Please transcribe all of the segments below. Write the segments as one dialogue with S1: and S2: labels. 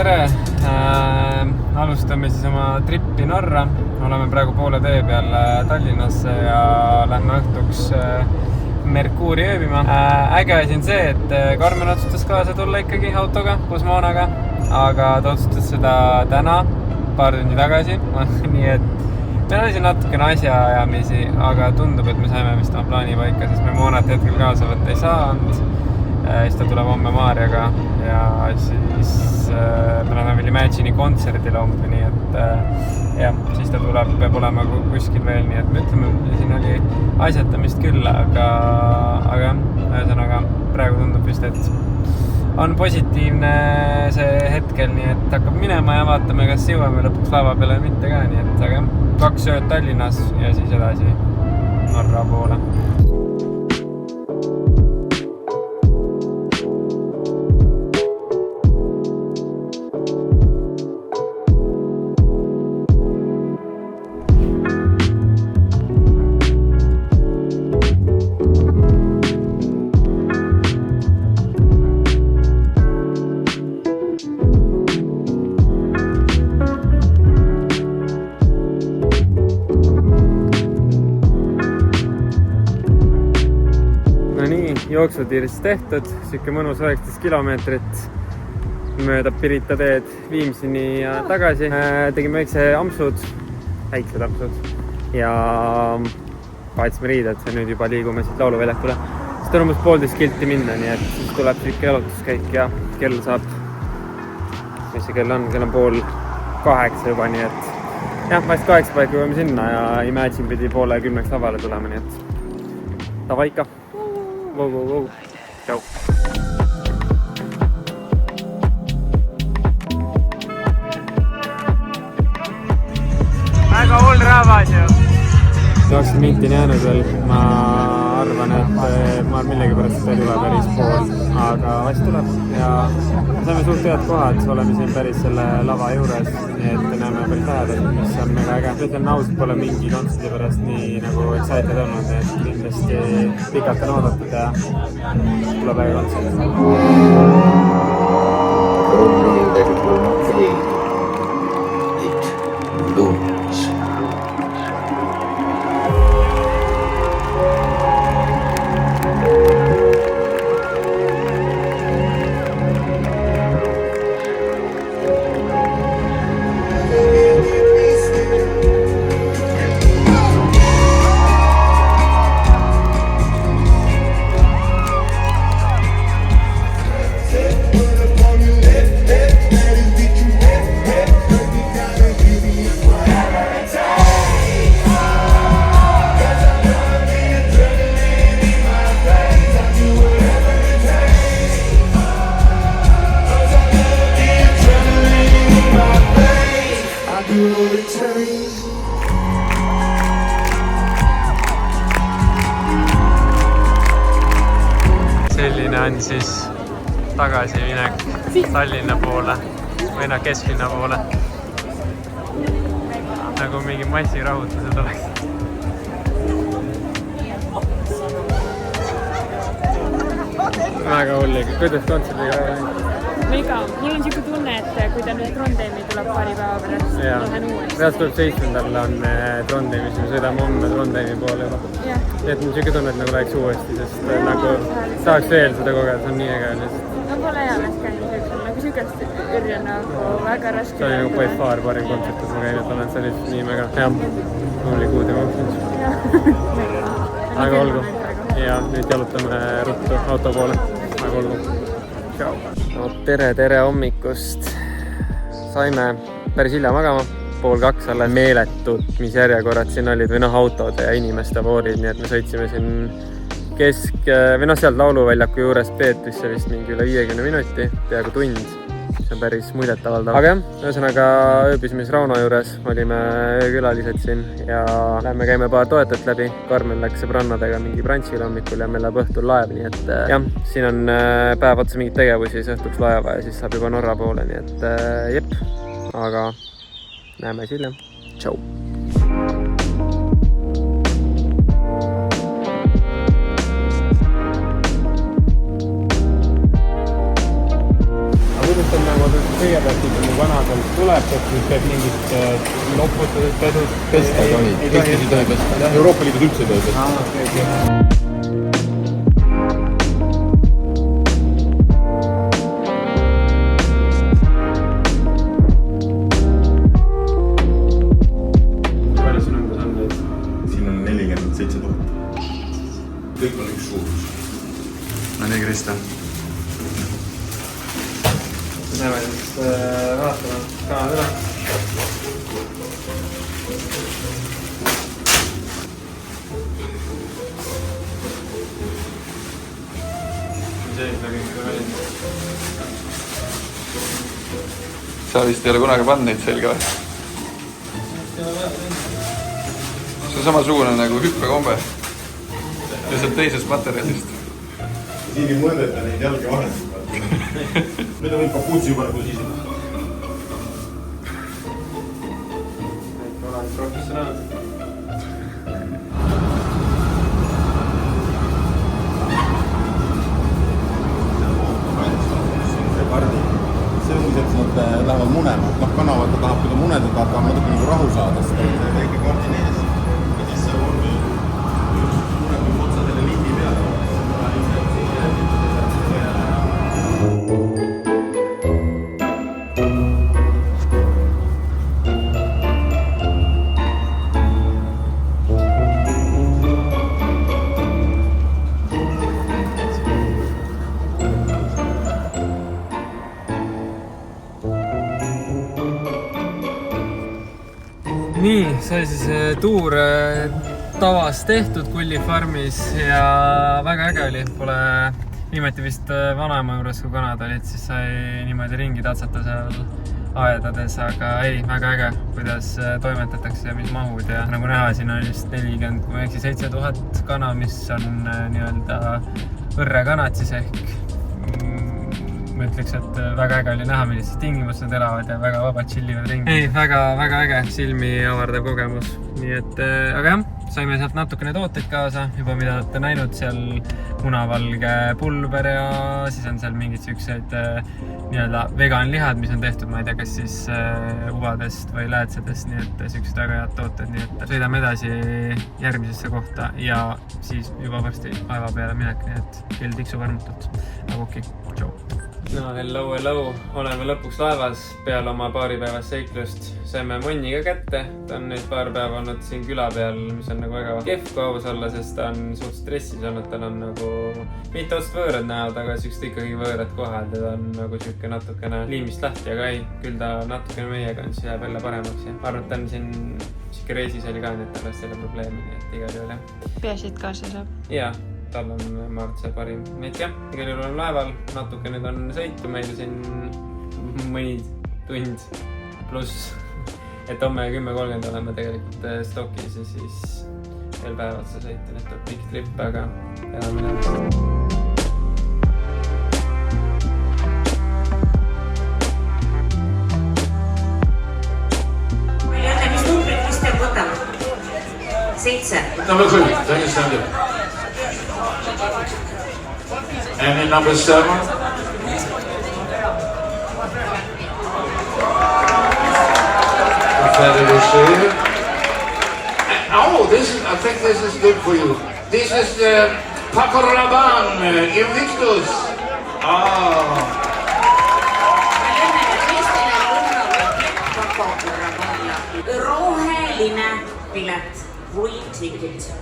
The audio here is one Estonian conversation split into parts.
S1: tere! Alustame siis oma trippi Norra. Oleme praegu poole tee peal Tallinnasse ja lähme õhtuks Merkuuri ööbima. Äge asi on see, et Karmen otsustas kaasa tulla ikkagi autoga, koos Moonaga, aga ta otsustas seda täna, paar tundi tagasi. Nii et meil oli siin natukene asjaajamisi, aga tundub, et me saime vist oma plaani paika, sest me Moonat hetkel kaasa võtta ei saanud. Siis ta tuleb homme Maarjaga ja siis me läheme veel Imagini kontserdile homme, nii et jah, siis ta tuleb, peab olema kuskil veel, nii et me ütleme, siin oli asjatamist küll, aga ühesõnaga praegu tundub vist, et on positiivne see hetkel, nii et hakkab minema ja vaatame, kas jõuame lõpuks laeva peale või mitte ka, nii et aga 2 ööd Tallinnas ja siis edasi Norra poole. Jooksutiirist tehtud, siuke mõnus 19 kilomeetrit mööda Pirita teed Viimsini ja tagasi. Tegime väiksed ampsud ja vahetasime riided ja nüüd juba liigume siit lauluväljakule. Sest on umbes 1,5 kilti minna, nii et siis tuleb siuke jalutuskäik ja kell saab, mis see kell on 7:30 juba, nii et jah, vahest 8 paiku jõuame sinna ja Imagine pidi 9:30 lavale tulema, nii et davai ikka. Go. Ciao. Väga hull rahvas ju. 20 minti on jäänud veel. Ma arvan, et ma millegipärast ei tule päris pool, aga vast tuleb ja saime suht head kohad, oleme siin päris selle lava juures, nii et näeme päris lähedalt, mis on mega äge. Ütlen ausalt, pole mingi kontserdi pärast nii nagu excited olnud, et kindlasti pikalt on oodatud ja tuleb äge kontsert. Selline on siis tagasiminek Tallinna poole või kesklinna poole. Nagu mingi massirahutused oleks. Väga hulliga. Kuidas kontserdiga läinud?
S2: Mega. Mul on siuke tunne, et kui ta nüüd Trondheimi tuleb paari päeva pärast, lähen uuesti.
S1: Reast tuleb 7. on Trondheimi, siis me sõidame homme Trondheimi poole juba. Nii et mul siuke tunne, et nagu läheks uuesti, sest nagu tahaks veel seda kogeda, see on nii äge lihtsalt.
S2: No pole eales käinud üksul, nagu siukest ürja nagu väga raske.
S1: See oli nagu by far parim kontsert, kus ma käinud olen, see oli nii mega. Jah, oli kuud ja kontsert. Aga olgu. Ja nüüd jalutame ruttu auto poole. Aga olgu. Ciao. No, tere hommikust. Saime päris hilja magama, 1:30 alles meeletud, mis järjekorrad siin olid või autode ja inimeste voorid, nii et me sõitsime siin sealt lauluväljaku juures Peetrisse vist mingi üle 50 minuti, peaaegu tund. See on päris muljetavaldav. Aga jah, ühesõnaga ööbisime Rauno juures, olime öökülalised siin ja lähme käime paar toetajat läbi. Karmen läks sõbrannadega mingi brantšile hommikul ja meil läheb õhtul laev, nii et jah, siin on päev otsa mingid tegevusi, siis õhtuks laeva ja siis saab juba Norra poole, nii et jep, aga näeme siis hiljem. Tšau! Kuidas on kõigepealt ikkagi vanadelt tuleb, et nüüd teeb mingit loputused, pesud.
S3: Pesta ei tohi, Eestis ei tohi pesta. Euroopa Liidus üldse ei tohi pesta.
S1: Palju siin umbes on neid?
S3: Siin on 47 000. Kõik on üks suurus. No nii, Krista.
S1: Näeme siis vaatame kanad üle. Mis eesmärk ikka välis?
S3: Sa vist ei ole kunagi pannud neid selga või? See on samasugune nagu hüppekombe. Lihtsalt teisest materjalist. Siin ei mõõdeta neid jalge vahendeid. Nüüd on võib kapuutsi juba nagu siis.
S1: Neid oled professionaalsed.
S3: See on mis, et nad lähevad munema. Kanavad, ta tahab, kui ta muneda tahab natuke nagu rahu saada, sest ta on väike kaardin ees. Ja siis see on muneb otsa selle lindi peale.
S1: Nii, sai siis tuur tavas tehtud Kulli farmis ja väga äge oli. Pole viimati vist vanaema juures, kui kanad olid, siis sai niimoodi ringi tatsata seal aedades, aga ei, väga äge, kuidas toimetatakse ja mis mahud ja nagu näha, siin on vist 40, kui ma eksi, 7000 kana, mis on nii-öelda õrrekanad siis ehk ma ütleks, et väga äge oli näha, millistes tingimustes nad elavad ja väga vabad chillivad ringi. Ei, väga äge, silmi avardav kogemus. Nii et, aga jah, saime sealt natukene tooteid kaasa, juba mida olete näinud, seal munavalge pulber ja siis on seal mingid siuksed nii-öelda veganlihad, mis on tehtud, ma ei tea, kas siis uvadest või läätsedest, nii et siuksed väga head tooted, nii et sõidame edasi järgmisesse kohta ja siis juba varsti laeva peale minek, nii et kell tiksub armutult. Aga okei, tšau! No hello, oleme lõpuks laevas peale oma paaripäevast seiklust. Saime Monniga kätte, ta on nüüd paar päeva olnud siin küla peal, mis on nagu väga kehv kui aus olla, sest ta on suht stressis olnud, tal on nagu mitte otsast võõrad näod, aga siuksed ikkagi võõrad kohal, teda on nagu siuke natukene liimist lahti, aga ei, küll ta natukene meiega on, siis jääb jälle paremaks ja arvan, et ta on siin siuke reisis oli ka, nii et tal on selle probleemi, nii et igal juhul jah.
S2: Peaasi, et kaasa saab.
S1: Jaa. Tal on, ma arvan, see parim. Nii et jah, igal juhul on laeval, natuke nüüd on sõitu meil siin mõni tund pluss, et homme 10.30 oleme tegelikult stokis ja siis veel päevad see sõitu, nii et on pikk trip, aga elame läbi.
S4: Palju õnne, mis numbrit Kristjan võtab? 7.
S5: Number 3, then you stand up. And in number 7. Oh, I think this is good for you. This is Paco Rabanne, Invictus.
S4: Roheline pilet, green ticket.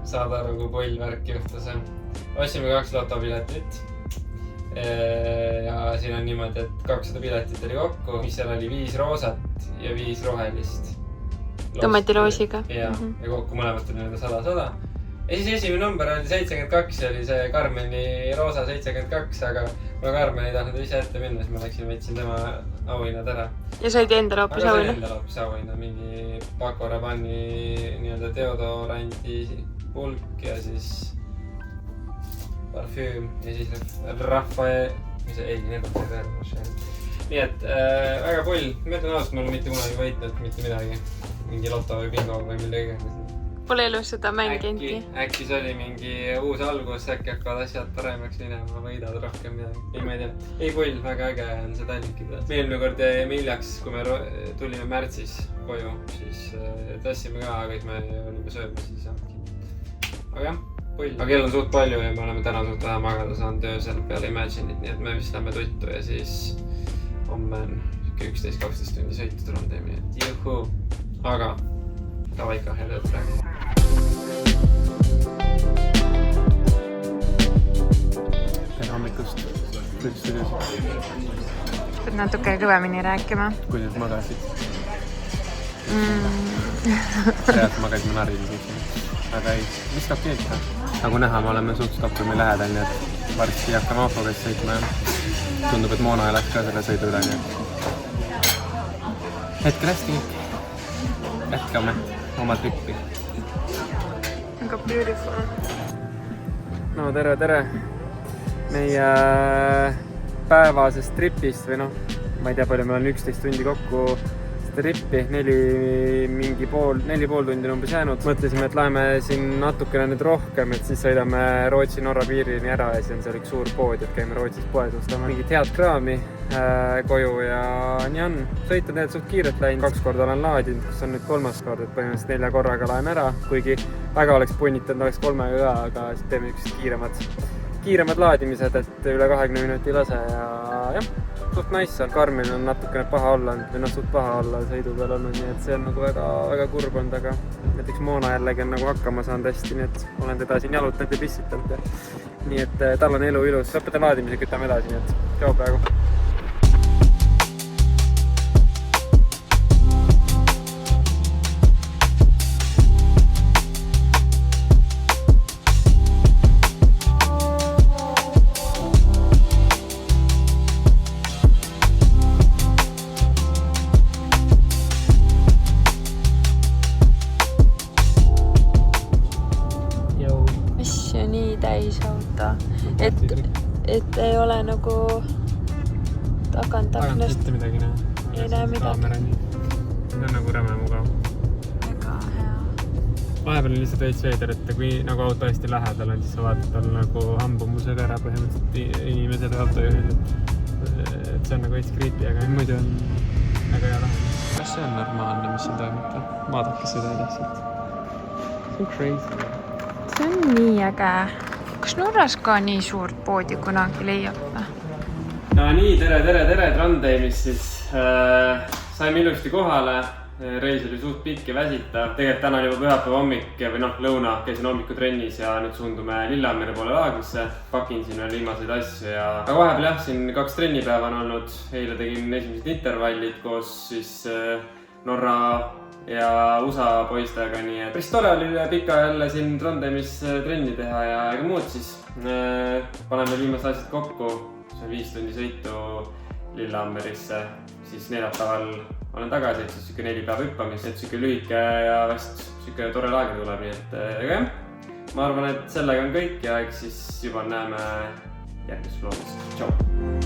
S1: Saad aru, kui pull värk juhtus. Ostsime 2 lotopiletit ja siin on niimoodi, et 200 piletit oli kokku, mis seal oli 5 roosat ja 5 rohelist.
S2: Tomatiroosiga.
S1: Ja kokku mõlemast oli 100. Ja siis esimene number oli 72 ja oli see Carmeni roosa 72, aga ma Carmen ei tahtnud ise ette minna, siis ma läksin võtsin tema auhinnad ära.
S2: Ja said endale hoopis auhinna?
S1: Aga sain endale hoopis auhinna, mingi Paco Rabanne'i nii-öelda deodorandi pulk ja siis parfüüm ja siis Rafael, nii et väga pull, ma ütlen ausalt, mul mitte kunagi võitnud mitte midagi, mingi loto või bingo või midagi.
S2: Pole elus seda mänginudki.
S1: Äkki see oli mingi uus algus, äkki hakkavad asjad paremaks minema, võidad rohkem midagi. Ei, ma ei tea. Ei pull, väga äge on see Tallinkida. Me eelmine kord jäime hiljaks, kui me tulime märtsis koju, siis tassime ka, aga me olime sööma, siis aga jah, pull. Aga kell on suht palju ja me oleme täna suht vähe magada saanud öösel peale Imagine'it, nii et me vist lähme tuttu ja siis homme on 11-12 tundi sõitu Trondheimi, et juhu. Aga davai ikka, head ööd praegu. Tere hommikust. Kuidas studios?
S2: Pead natuke kõvemini rääkima.
S1: Kuidas magasid? Sealt magasime nariliselt. Aga ei, vist okei. Nagu näha, me oleme suht Stockholmi lähedal, nii et varsti hakkame autogas sõitma ja tundub, et Moona elaks ka selle sõidu üle, nii et hetkel hästi kõik. Jätkame oma trippi.
S2: Väga beautiful.
S1: No tere. Meie päevasest tripist või noh, ma ei tea palju, meil on 11 tundi kokku trippi, 4 pool tundi on umbes jäänud. Mõtlesime, et läheme siin natukene nüüd rohkem, et siis sõidame Rootsi-Norra piirini ära ja siis on seal üks suur pood, et käime Rootsis poes ostame mingit head kraami koju ja nii on. Sõit on tegelikult suht kiirelt läinud, 2 korda olen laadinud, kus on nüüd 3. kord, et põhimõtteliselt 4 korraga laen ära, kuigi väga oleks punnitanud, oleks 3 ka, aga siis teeme üks kiiremad laadimised, et üle 20 minuti lase ja jah, suht nice on. Karmil on natukene paha olla või noh, suht paha olla sõidu peal olnud, nii et see on nagu väga kurb olnud, aga näiteks Moona jällegi on nagu hakkama saanud hästi, nii et olen teda siin jalutanud ja pissitanud ja nii et tal on elu ilus. Lõpetan laadimise, kütame edasi, nii et tšau praegu.
S2: Et ei ole nagu tagant aknast.
S1: Mitte midagi näha.
S2: Ei näe midagi.
S1: See on nagu räme mugav.
S2: Väga hea.
S1: Vahepeal on lihtsalt veits veider, et kui nagu auto hästi lähedal on, siis sa vaatad tal nagu hambumused ära põhimõtteliselt inimesed ja autojuhid. Et see on nagu veits creepy, aga muidu on väga hea lahe. Kas see on normaalne, mis siin toimub? Vaadake seda lihtsalt. See on crazy.
S2: See on nii äge. Kas Norras ka nii suurt poodi kunagi leiab?
S1: No nii, tere Trondheimis siis. Saime ilusti kohale. Reis oli suht pikk ja väsitav. Tegelikult täna on juba pühapäeva hommik või noh, lõuna. Käisin hommikutrennis ja nüüd suundume Lillehammeri poole laagrisse. Pakin siin veel viimaseid asju ja... Aga vahepeal jah, siin 2 trennipäeva on olnud. Eile tegin esimesed intervallid koos siis Norra ja USA poistega, nii et päris tore oli üle pika jälle siin Trondheimis trenni teha ja ega muud siis. Paneme viimased asjad kokku, see on 5 tundi sõitu Lillehammerisse, siis neljapäeval olen tagasi, et siis 4 päeva hüppamist, et siuke lühike ja vast siuke tore laager tuleb, nii et ega jah. Ma arvan, et sellega on kõik ja eks siis juba näeme järgmises vloogis. Tšau!